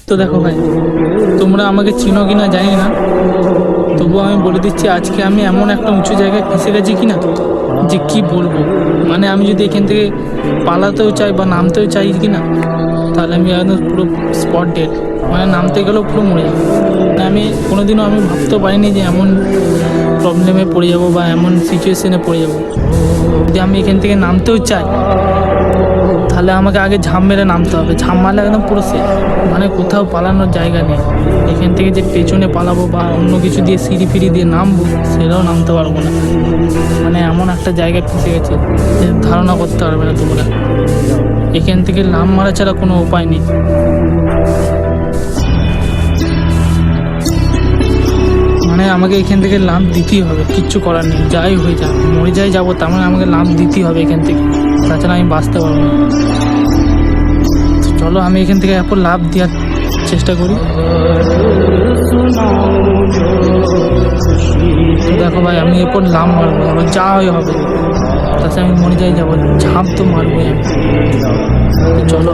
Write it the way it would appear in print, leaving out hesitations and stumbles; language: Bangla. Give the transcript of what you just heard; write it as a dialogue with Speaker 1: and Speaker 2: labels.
Speaker 1: তো দেখো ভাই, তোমরা আমাকে চিনো কি না জানি না, তবুও আমি বলে দিচ্ছি আজকে আমি এমন একটা উঁচু জায়গায় ফেঁসে গেছি কি না, যে কি বলবো। মানে আমি যদি এখান থেকে পালাতেও চাই বা নামতেও চাই কি না, তাহলে আমি একদম পুরো স্পট ডেড। মানে নামতে গেলেও পুরো মরে যাবো। মানে আমি কোনোদিনও আমি ভাবতেও পারিনি যে এমন প্রবলেমে পড়ে যাবো বা এমন সিচুয়েশনে পড়ে যাবো। যদি আমি এখান থেকে নামতেও চাই, তাহলে আমাকে আগে ঝাঁপ মেরে নামতে হবে। ঝাঁপ মারলে একদম পুরো শেষ, মানে কোথাও পালানোর জায়গা নেই। এখান থেকে যে পেছনে পালাবো বা অন্য কিছু দিয়ে সিঁড়ি ফিড়ি দিয়ে নামবো, সেটাও নামতে পারবো না। মানে এমন একটা জায়গায় ফেঁসে গেছে যে ধারণা করতে পারবে না তোমরা। এখান থেকে লাফ মারা ছাড়া কোনো উপায় নেই। মানে আমাকে এখান থেকে লাফ দিতেই হবে, কিচ্ছু করার নেই। যাই হয়ে যাক, মরে যাই যাবো, তার মানে আমাকে লাফ দিতেই হবে এখান থেকে, তাছাড়া আমি বাঁচতে পারবো না। চলো আমি এখান থেকে এখন লাফ দেওয়ার চেষ্টা করি। তো দেখো ভাই, আমি এরপর লাফ মারবো, আমার যা হয়ে হবে, তাছাড়া আমি মরে যাই যাবো, ঝাঁপ তো মারবোই আমি। তো চলো।